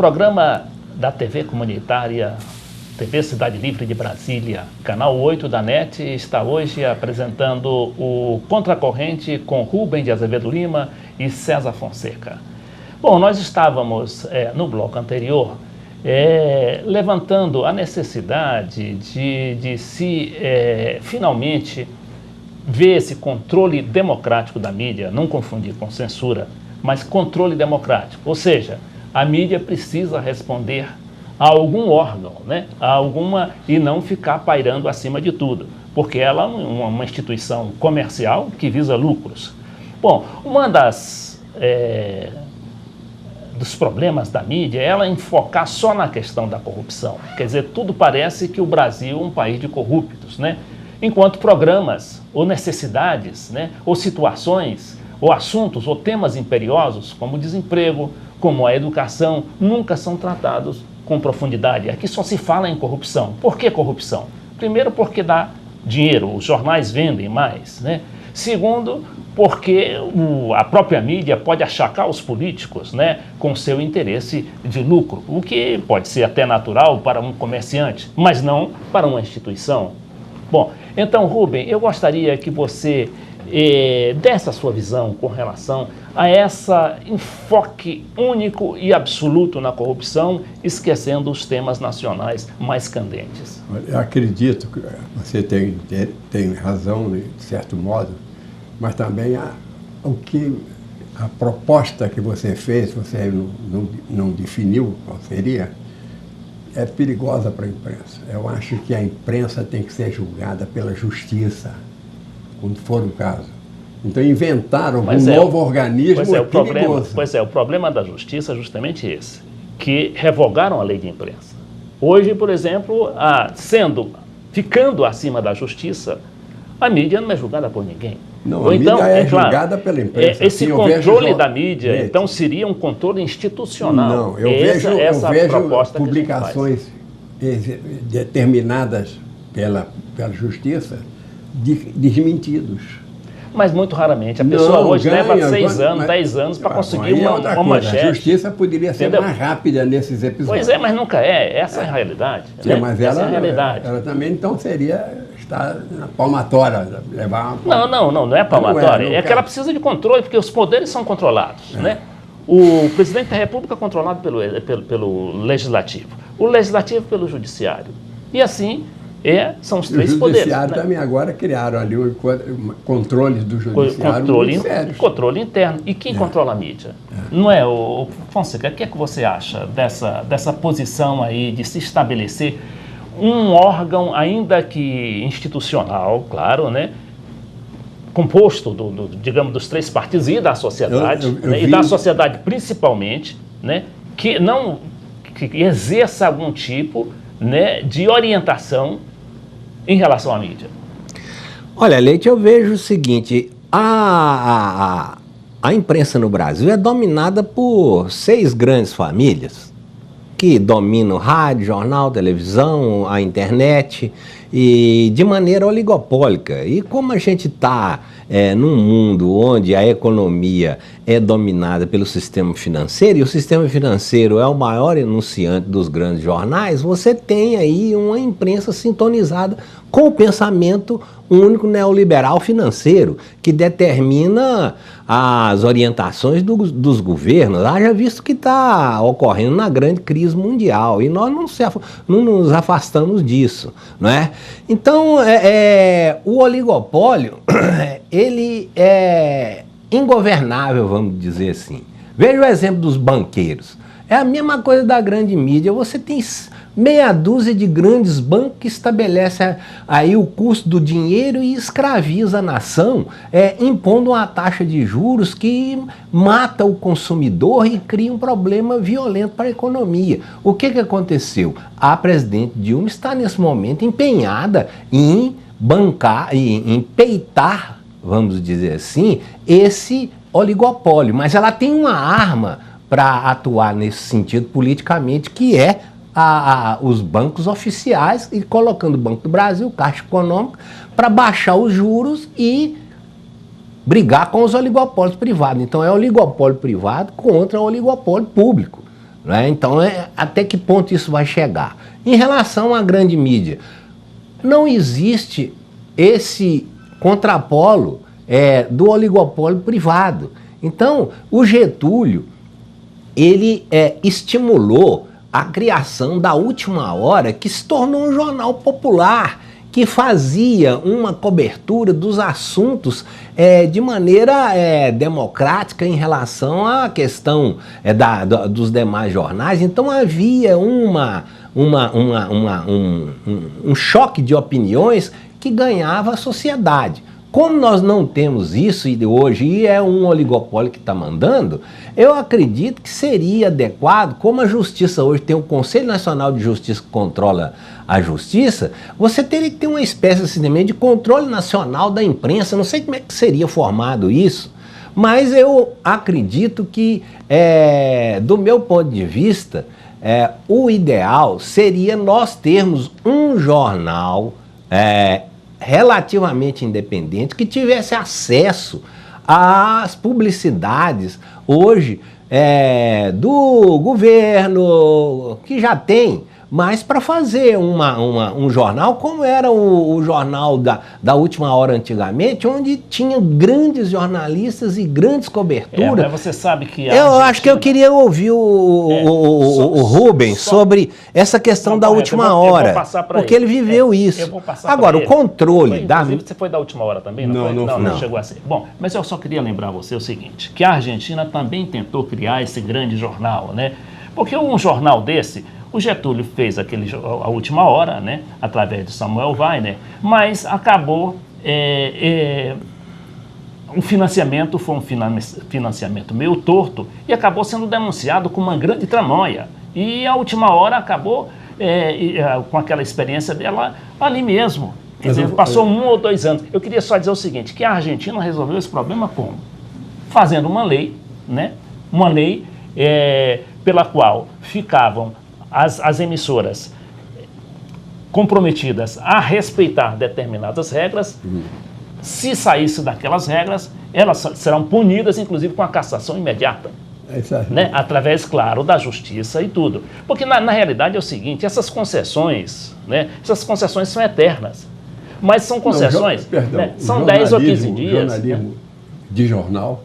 programa da TV comunitária, TV Cidade Livre de Brasília, canal 8 da NET, está hoje apresentando o Contracorrente com Rubem de Azevedo Lima e César Fonseca. Bom, nós estávamos no bloco anterior levantando a necessidade de se finalmente ver esse controle democrático da mídia, não confundir com censura, mas controle democrático, ou seja, a mídia precisa responder a algum órgão, né? E não ficar pairando acima de tudo, porque ela é uma instituição comercial que visa lucros. Bom, dos problemas da mídia é ela enfocar só na questão da corrupção. Quer dizer, tudo parece que o Brasil é um país de corruptos, né? Enquanto programas, ou necessidades, né? Ou situações, ou assuntos, ou temas imperiosos, como o desemprego, como a educação, nunca são tratados com profundidade. Aqui só se fala em corrupção. Por que corrupção? Primeiro, porque dá dinheiro, os jornais vendem mais, né? Segundo, porque a própria mídia pode achacar os políticos, né, com seu interesse de lucro, o que pode ser até natural para um comerciante, mas não para uma instituição. Bom, então, Rubem, eu gostaria que você desse a sua visão com relação a esse enfoque único e absoluto na corrupção, esquecendo os temas nacionais mais candentes. Eu acredito que você tem razão, de certo modo, mas também a proposta que você fez, você não definiu qual seria, é perigosa para a imprensa. Eu acho que a imprensa tem que ser julgada pela justiça, quando for o caso. Então inventaram um novo organismo perigoso. Pois é, o problema da justiça é justamente esse, que revogaram a lei de imprensa. Hoje, por exemplo, ficando acima da justiça, a mídia não é julgada por ninguém. Não, a mídia é julgada pela imprensa. Esse controle da mídia, então, seria um controle institucional. Não, eu vejo publicações determinadas pela justiça desmentidos. Mas muito raramente. A pessoa hoje leva 6 anos, 10 anos para conseguir uma manchete. A justiça poderia ser mais rápida nesses episódios. Pois é, mas nunca é. Essa é a realidade. Sim, mas essa é a realidade. Ela também, então, seria estar na palmatória, levar uma Não é palmatória. É que ela precisa de controle, porque os poderes são controlados, né? O presidente da República é controlado pelo Legislativo. O Legislativo pelo Judiciário. E assim... são os três poderes. O Judiciário também agora criaram ali controles do Judiciário muito sérios. Controle interno. E quem controla a mídia? Não é, Fonseca, o que é que você acha dessa posição aí de se estabelecer um órgão, ainda que institucional, claro, né? Composto, digamos, dos três partidos e da sociedade, e da sociedade principalmente, né? Que exerça algum tipo, né, de orientação em relação à mídia? Olha, Leite, eu vejo o seguinte, a imprensa no Brasil é dominada por 6 grandes famílias que dominam rádio, jornal, televisão, a internet, e de maneira oligopólica. E como a gente está num mundo onde a economia é dominada pelo sistema financeiro, e o sistema financeiro é o maior enunciante dos grandes jornais, você tem aí uma imprensa sintonizada com o pensamento único neoliberal financeiro, que determina as orientações dos governos. Haja visto que está ocorrendo na grande crise mundial, e nós não nos afastamos disso, não é? Então, o oligopólio, ele é ingovernável, vamos dizer assim. Veja o exemplo dos banqueiros. É a mesma coisa da grande mídia. Você tem meia dúzia de grandes bancos que estabelecem aí o custo do dinheiro e escraviza a nação, impondo uma taxa de juros que mata o consumidor e cria um problema violento para a economia. O que aconteceu? A presidente Dilma está nesse momento empenhada em bancar, em peitar, vamos dizer assim, esse oligopólio, mas ela tem uma arma para atuar nesse sentido politicamente, que é os bancos oficiais, e colocando o Banco do Brasil, Caixa Econômica, para baixar os juros e brigar com os oligopólios privados. Então é oligopólio privado contra o oligopólio público, né? Então, até que ponto isso vai chegar? Em relação à grande mídia, não existe esse contrapolo do oligopólio privado. Então, o Getúlio, ele estimulou a criação da Última Hora, que se tornou um jornal popular, que fazia uma cobertura dos assuntos de maneira democrática em relação à questão dos demais jornais. Então havia um choque de opiniões que ganhava a sociedade. Como nós não temos isso hoje e é um oligopólio que está mandando, eu acredito que seria adequado, como a Justiça hoje tem o Conselho Nacional de Justiça que controla a Justiça, você teria que ter uma espécie assim, de controle nacional da imprensa. Não sei como é que seria formado isso, mas eu acredito que, do meu ponto de vista, o ideal seria nós termos um jornal relativamente independente, que tivesse acesso às publicidades hoje do governo, que já tem, mas para fazer um jornal como era o jornal da Última Hora antigamente, onde tinha grandes jornalistas e grandes coberturas. Mas você sabe que eu acho que eu queria ouvir o Rubens sobre essa questão da Última Hora, porque ele viveu isso. Agora, o controle inclusive, você foi da Última Hora também? Não chegou a ser. Bom, mas eu só queria lembrar você o seguinte, que a Argentina também tentou criar esse grande jornal, né? Porque um jornal desse, o Getúlio fez a Última Hora, né, através de Samuel Weiner, mas acabou, o financiamento foi um financiamento meio torto e acabou sendo denunciado com uma grande tramóia. E a Última Hora acabou com aquela experiência dela ali mesmo. Quer dizer, passou 1 ou 2 anos. Eu queria só dizer o seguinte, que a Argentina resolveu esse problema como? Fazendo uma lei, né, uma lei pela qual ficavam as emissoras comprometidas a respeitar determinadas regras. Se saísse daquelas regras, elas serão punidas, inclusive com a cassação imediata. Né? Através, claro, da justiça e tudo. Porque, na realidade, é o seguinte, essas concessões, né, essas concessões são eternas. Mas são concessões, são 10 ou 15 dias. Jornalismo de jornal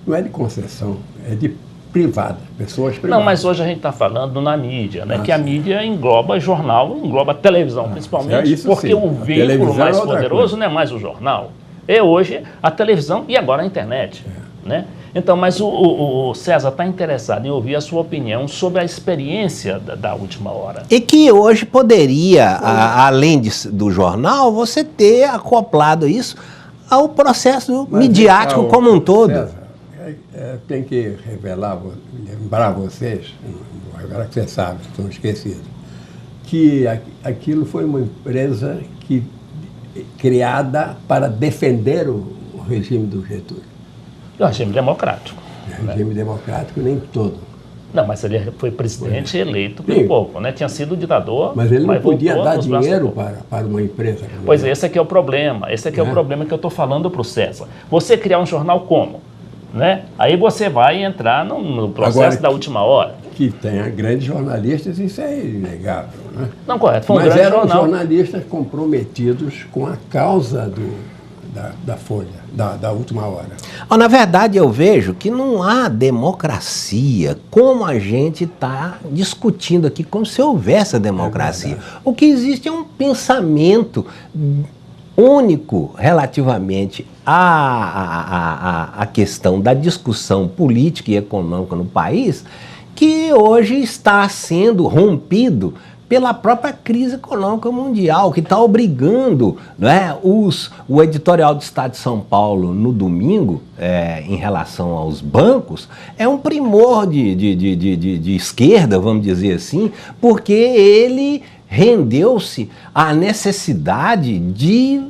não é de concessão, é de privada, pessoas privadas. Não, mas hoje a gente está falando na mídia, né? Que a mídia engloba jornal, engloba televisão, principalmente, porque sim, o veículo mais poderoso não é mais o jornal, é hoje a televisão e agora a internet, né? Então, mas o César está interessado em ouvir a sua opinião sobre a experiência da Última Hora. E que hoje poderia, além do jornal, você ter acoplado isso ao processo midiático como um todo. César, tem que lembrar vocês, agora que vocês sabem, estão esquecidos, que aquilo foi uma empresa criada para defender o regime do Getúlio. O regime democrático. O regime democrático nem todo. Não, mas ele foi presidente eleito por pouco, né? Tinha sido ditador. Mas ele não podia dar dinheiro para uma empresa. Pois esse aqui é o problema. Esse aqui é o problema que eu estou falando para o César. Você criar um jornal como? Né? Aí você vai entrar no processo agora, da Última Hora. Que tenha grandes jornalistas, isso é inegável. Né? Não, correto. Foi um mas grande eram jornal. Jornalistas comprometidos com a causa da Folha, da Última Hora. Na verdade, eu vejo que não há democracia como a gente está discutindo aqui, como se houvesse a democracia. O que existe é um pensamento único relativamente à questão da discussão política e econômica no país, que hoje está sendo rompido pela própria crise econômica mundial, que está obrigando, né, o editorial do Estado de São Paulo no domingo, em relação aos bancos, é um primor de esquerda, vamos dizer assim, porque ele rendeu-se à necessidade de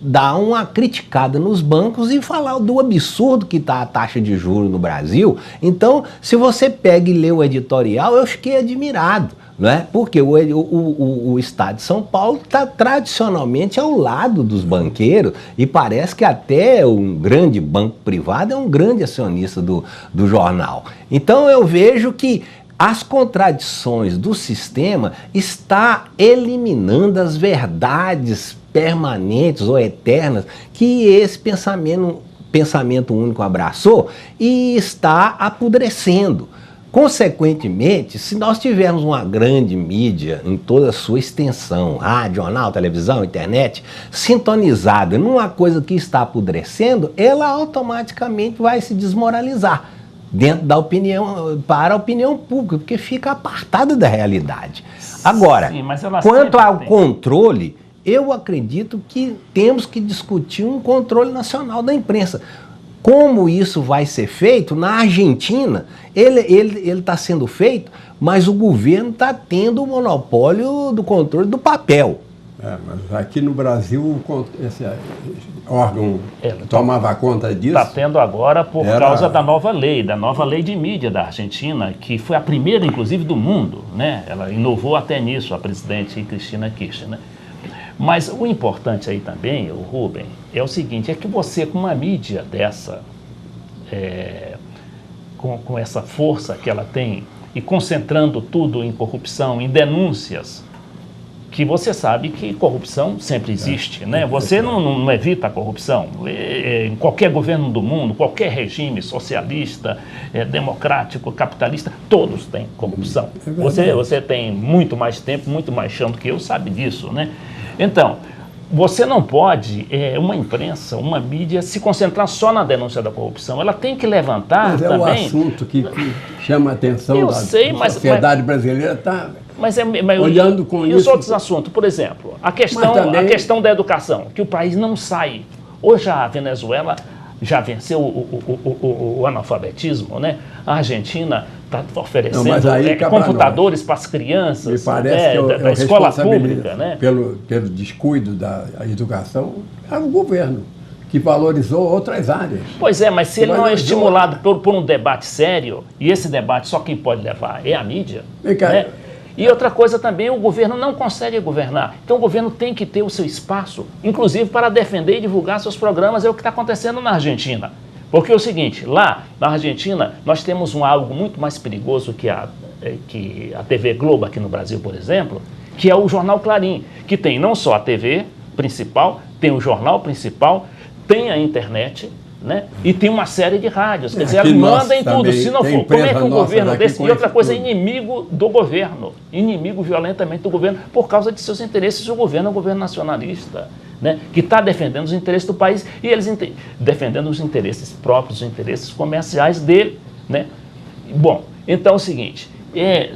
dar uma criticada nos bancos e falar do absurdo que está a taxa de juros no Brasil. Então, se você pega e lê o editorial, eu fiquei admirado, né? Porque o Estado de São Paulo está tradicionalmente ao lado dos banqueiros e parece que até um grande banco privado é um grande acionista do jornal. Então eu vejo que as contradições do sistema está eliminando as verdades permanentes ou eternas que esse pensamento único abraçou e está apodrecendo. Consequentemente, se nós tivermos uma grande mídia em toda a sua extensão, rádio, jornal, televisão, internet, sintonizada numa coisa que está apodrecendo, ela automaticamente vai se desmoralizar dentro da opinião, para a opinião pública, porque fica apartada da realidade. Agora, sim, mas ela quanto ao tem controle, eu acredito que temos que discutir um controle nacional da imprensa. Como isso vai ser feito? Na Argentina, ele está sendo feito, mas o governo está tendo o monopólio do controle do papel. Mas aqui no Brasil, esse órgão tomava conta disso. Está tendo agora por causa da nova lei de mídia da Argentina, que foi a primeira, inclusive, do mundo, né? Ela inovou até nisso, a presidente Cristina Kirchner. Mas o importante aí também, o Rubem, é o seguinte, é que você com uma mídia dessa, com essa força que ela tem, e concentrando tudo em corrupção, em denúncias, que você sabe que corrupção sempre existe, né? Você não evita a corrupção. Em qualquer governo do mundo, qualquer regime socialista, democrático, capitalista, todos têm corrupção. Você tem muito mais tempo, muito mais chão do que eu, sabe disso, né? Então, você não pode, uma imprensa, uma mídia, se concentrar só na denúncia da corrupção. Ela tem que levantar também... Mas é o assunto que chama a atenção da sociedade brasileira, está olhando com isso. E os outros assuntos, por exemplo, a questão da educação, que o país não sai. Hoje a Venezuela já venceu o analfabetismo, né? A Argentina está oferecendo computadores para as crianças da escola pública, né? Pelo descuido da educação, é o governo que valorizou outras áreas. Pois é, mas se ele não é estimulado por um debate sério, e esse debate só quem pode levar é a mídia, né? E outra coisa também, o governo não consegue governar. Então o governo tem que ter o seu espaço, inclusive para defender e divulgar seus programas. É o que está acontecendo na Argentina. Porque é o seguinte, lá na Argentina nós temos algo muito mais perigoso que a TV Globo aqui no Brasil, por exemplo, que é o Jornal Clarim, que tem não só a TV principal, tem o jornal principal, tem a internet, né? E tem uma série de rádios, quer dizer, ela manda em tudo. Se não for, como é que um governo desse... E outra coisa, inimigo do governo, inimigo violentamente do governo, por causa de seus interesses. O governo é um governo nacionalista, né? Que está defendendo os interesses do país e eles defendendo os interesses próprios, os interesses comerciais dele, né? Bom, então é o seguinte,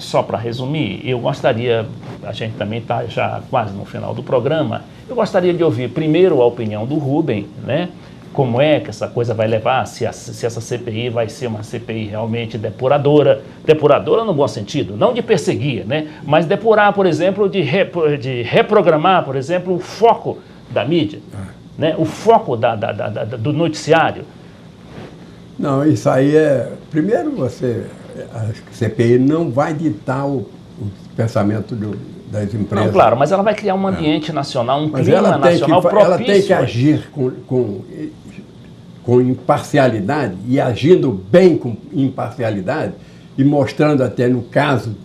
só para resumir, eu gostaria, a gente também está já quase no final do programa, eu gostaria de ouvir primeiro a opinião do Rubem, né? Como é que essa coisa vai levar, se essa CPI vai ser uma CPI realmente depuradora no bom sentido, não de perseguir, né? Mas depurar, por exemplo, de reprogramar, por exemplo, o foco da mídia, né? O foco do noticiário. Não, isso aí primeiro a CPI não vai ditar o pensamento das empresas. Não, claro, mas ela vai criar um ambiente nacional, um clima nacional propício. Ela tem que agir com imparcialidade e agindo bem com imparcialidade e mostrando até no caso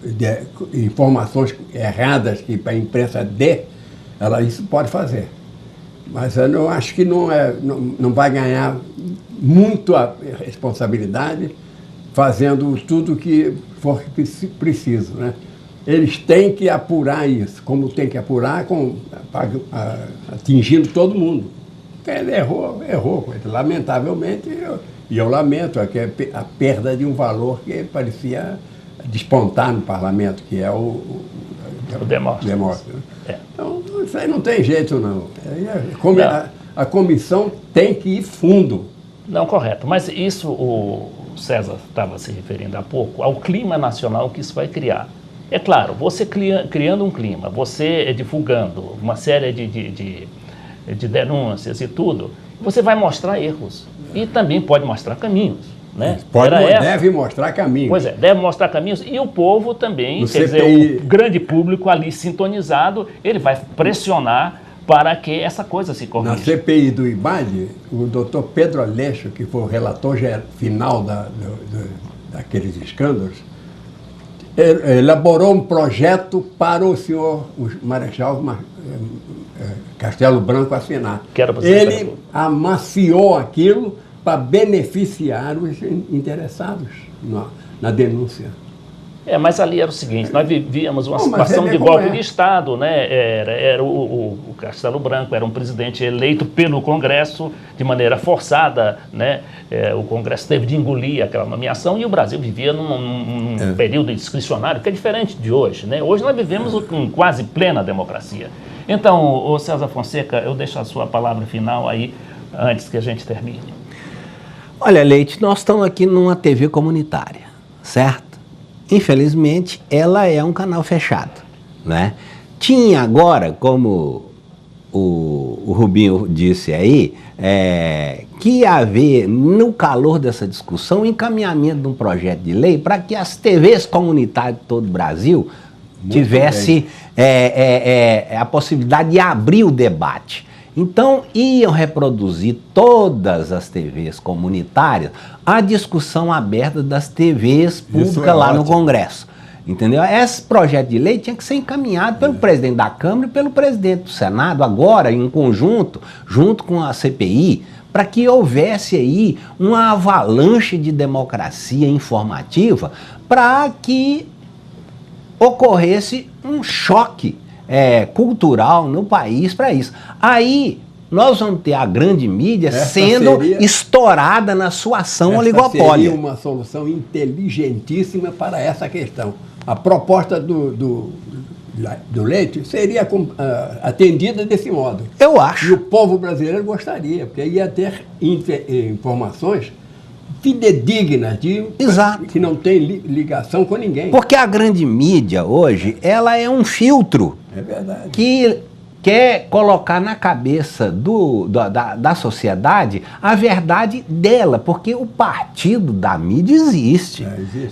de informações erradas que a imprensa dê, ela isso pode fazer. Mas eu acho que não vai ganhar muito a responsabilidade fazendo tudo o que for preciso, né? Eles têm que apurar isso, como tem que apurar, atingindo todo mundo. Ele errou, lamentavelmente, e eu lamento a perda de um valor que parecia despontar no parlamento, que é o Demóstenes. Então, isso aí não tem jeito, não. A comissão tem que ir fundo. Não, correto. Mas isso, o César estava se referindo há pouco, ao clima nacional que isso vai criar. É claro, você criando um clima, você divulgando uma série de denúncias e tudo, você vai mostrar erros e também pode mostrar caminhos, né? Deve mostrar caminhos. Pois deve mostrar caminhos e o povo também, quer dizer, o grande público ali sintonizado, ele vai pressionar para que essa coisa se corrija. Na CPI do IBAD, o doutor Pedro Aleixo, que foi o relator final daqueles escândalos, elaborou um projeto para o senhor o Marechal Castelo Branco assinar. Ele amaciou aquilo para beneficiar os interessados na denúncia. Mas ali era o seguinte, nós vivíamos uma situação de golpe de Estado, né? Era o Castelo Branco era um presidente eleito pelo Congresso de maneira forçada, né? O Congresso teve de engolir aquela nomeação e o Brasil vivia num período discricionário que é diferente de hoje, né? Hoje nós vivemos com quase plena democracia. Então, ô César Fonseca, eu deixo a sua palavra final aí, antes que a gente termine. Olha, Leite, nós estamos aqui numa TV comunitária, certo? Infelizmente, ela é um canal fechado, né? Tinha agora, como o Rubinho disse aí, que ia haver, no calor dessa discussão, o encaminhamento de um projeto de lei para que as TVs comunitárias de todo o Brasil tivesse a possibilidade de abrir o debate. Então, iam reproduzir todas as TVs comunitárias a discussão aberta das TVs públicas lá no Congresso. Entendeu? Esse projeto de lei tinha que ser encaminhado pelo presidente da Câmara e pelo presidente do Senado, agora em conjunto, junto com a CPI, para que houvesse aí uma avalanche de democracia informativa para que ocorresse um choque cultural no país para isso. Aí nós vamos ter a grande mídia sendo estourada na sua ação oligopólio. Seria uma solução inteligentíssima para essa questão. A proposta do Leite seria atendida desse modo. Eu acho. E o povo brasileiro gostaria, porque ia ter informações fidedignas, que não tem ligação com ninguém. Porque a grande mídia hoje, ela é um filtro que quer colocar na cabeça da sociedade a verdade dela, porque o partido da mídia existe.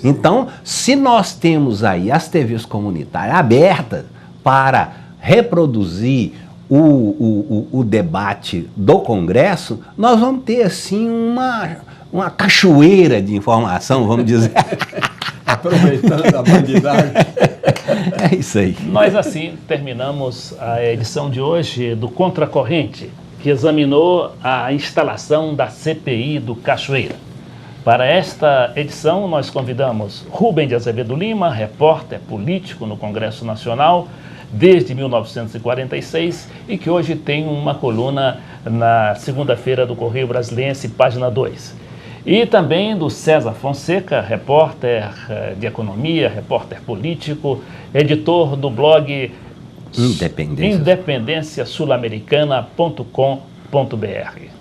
Então, se nós temos aí as TVs comunitárias abertas para reproduzir o debate do Congresso, nós vamos ter assim uma cachoeira de informação, vamos dizer. Aproveitando a bandidagem. É isso aí. Nós assim terminamos a edição de hoje do Contracorrente, que examinou a instalação da CPI do Cachoeira. Para esta edição, nós convidamos Rubem de Azevedo Lima, repórter político no Congresso Nacional desde 1946 e que hoje tem uma coluna na segunda-feira do Correio Brasiliense, página 2. E também do César Fonseca, repórter de economia, repórter político, editor do blog independenciasulamericana.com.br.